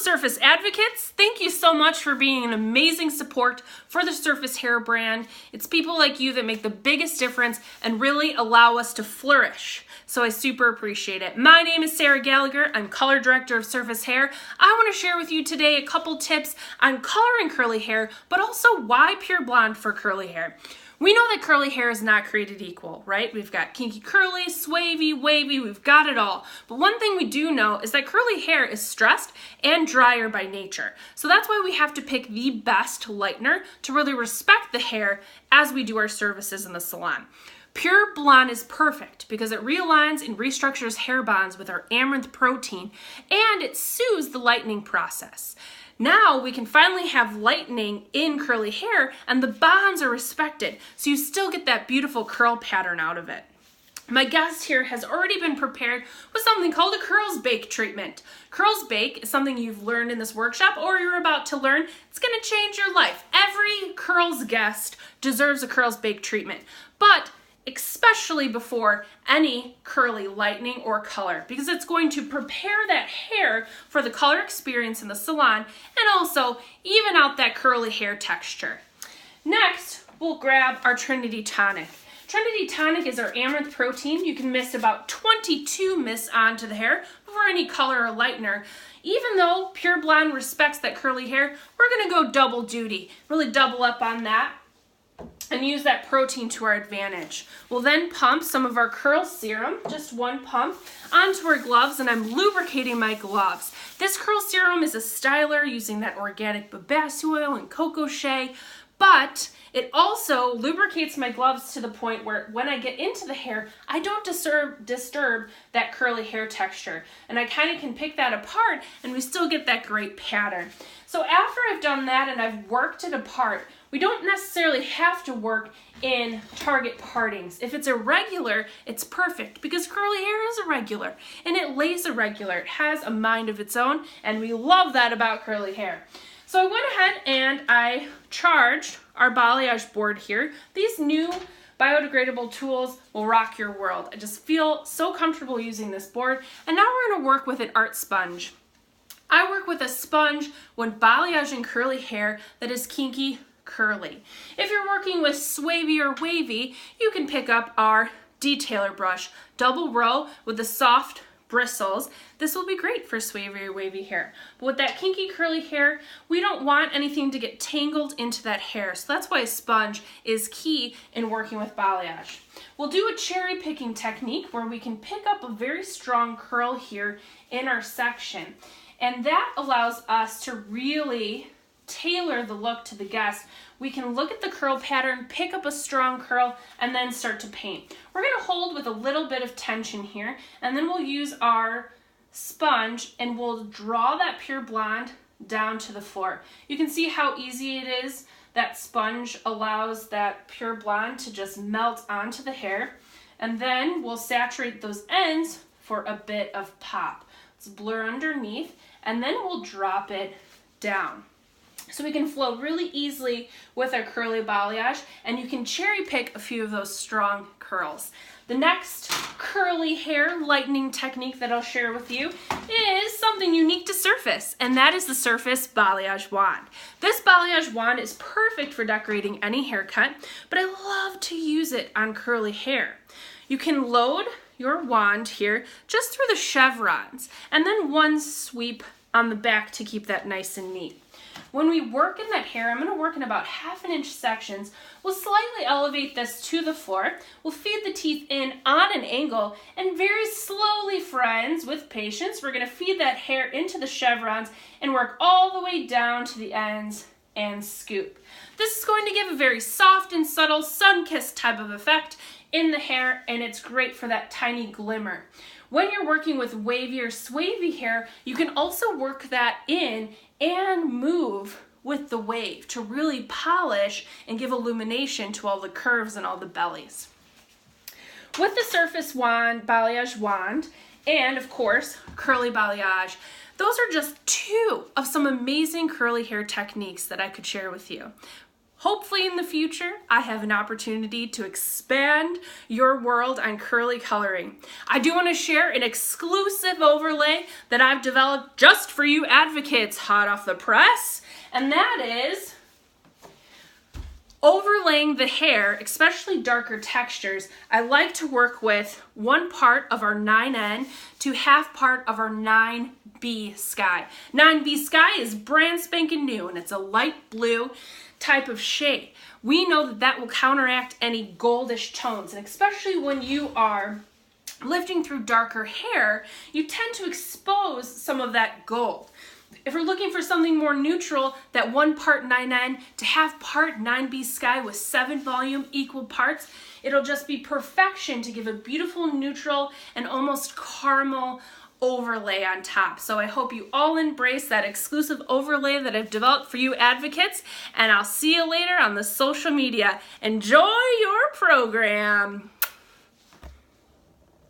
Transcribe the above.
Surface advocates, thank you so much for being an amazing support for the Surface Hair brand. It's people like you that make the biggest difference and really allow us to flourish. So I super appreciate it. My name is Sarah Gallagher. I'm color director of Surface Hair. I want to share with you today a couple tips on coloring curly hair, but also why pure blonde for curly hair. We know that curly hair is not created equal, right? We've got kinky curly, swavy, wavy, we've got it all. But one thing we do know is that curly hair is stressed and drier by nature. So that's why we have to pick the best lightener to really respect the hair as we do our services in the salon. Pure Blonde is perfect because it realigns and restructures hair bonds with our amaranth protein, and it soothes the lightening process. Now we can finally have lightening in curly hair and the bonds are respected, so you still get that beautiful curl pattern out of it. My guest here has already been prepared with something called a Curls Bake treatment. Curls Bake is something you've learned in this workshop or you're about to learn. It's going to change your life. Every curls guest deserves a Curls Bake treatment, but especially before any curly lightening or color, because it's going to prepare that hair for the color experience in the salon and also even out that curly hair texture. Next, we'll grab our Trinity Tonic. Trinity Tonic is our amaranth protein. You can mist about 22 mists onto the hair before any color or lightener. Even though Pure Blonde respects that curly hair, we're gonna go double duty, really double up on that and use that protein to our advantage. We'll then pump some of our curl serum, just one pump, onto our gloves, and I'm lubricating my gloves. This curl serum is a styler using that organic babassu oil and cocoa shea, but it also lubricates my gloves to the point where when I get into the hair, I don't disturb that curly hair texture. And I kind of can pick that apart and we still get that great pattern. So after I've done that and I've worked it apart, we don't necessarily have to work in target partings. If it's irregular, it's perfect because curly hair is irregular and it lays irregular. It has a mind of its own and we love that about curly hair. So I went ahead and I charged our balayage board here. These new biodegradable tools will rock your world. I just feel so comfortable using this board. And now we're gonna work with an art sponge. I work with a sponge when balayaging curly hair that is kinky curly. If you're working with swavy or wavy, you can pick up our detailer brush, double row with the soft bristles. This will be great for swavy or wavy hair. But with that kinky curly hair, we don't want anything to get tangled into that hair. So that's why a sponge is key in working with balayage. We'll do a cherry picking technique where we can pick up a very strong curl here in our section. And that allows us to really tailor the look to the guest. We can look at the curl pattern, pick up a strong curl, and then start to paint. We're gonna hold with a little bit of tension here, and then we'll use our sponge and we'll draw that Pure Blonde down to the floor. You can see how easy it is. That sponge allows that Pure Blonde to just melt onto the hair, and then we'll saturate those ends for a bit of pop. Let's blur underneath, and then we'll drop it down. So we can flow really easily with our curly balayage, and you can cherry pick a few of those strong curls. The next curly hair lightening technique that I'll share with you is something unique to Surface, and that is the Surface Balayage Wand. This balayage wand is perfect for decorating any haircut, but I love to use it on curly hair. You can load your wand here just through the chevrons, and then one sweep on the back to keep that nice and neat. When we work in that hair, I'm going to work in about 1/2 inch sections. We'll slightly elevate this to the floor. We'll feed the teeth in on an angle, and very slowly, friends, with patience, we're going to feed that hair into the chevrons and work all the way down to the ends and scoop. This is going to give a very soft and subtle sun-kissed type of effect in the hair, and it's great for that tiny glimmer. When you're working with wavy or swavy hair, you can also work that in and move with the wave to really polish and give illumination to all the curves and all the bellies. With the Surface Wand, Balayage Wand, and of course, Curly Balayage, those are just two of some amazing curly hair techniques that I could share with you. Hopefully in the future, I have an opportunity to expand your world on curly coloring. I do want to share an exclusive overlay that I've developed just for you advocates, hot off the press, and that is overlaying the hair, especially darker textures. I like to work with 1 part of our 9N to half part of our 9B Sky. 9B Sky is brand spanking new, and it's a light blue type of shade. We know that that will counteract any goldish tones, and especially when you are lifting through darker hair, you tend to expose some of that gold. If we're looking for something more neutral, that 1 part 9N to half part 9B Sky with 7 volume equal parts, it'll just be perfection to give a beautiful neutral and almost caramel overlay on top. So I hope you all embrace that exclusive overlay that I've developed for you advocates, and I'll see you later on the social media. Enjoy your program.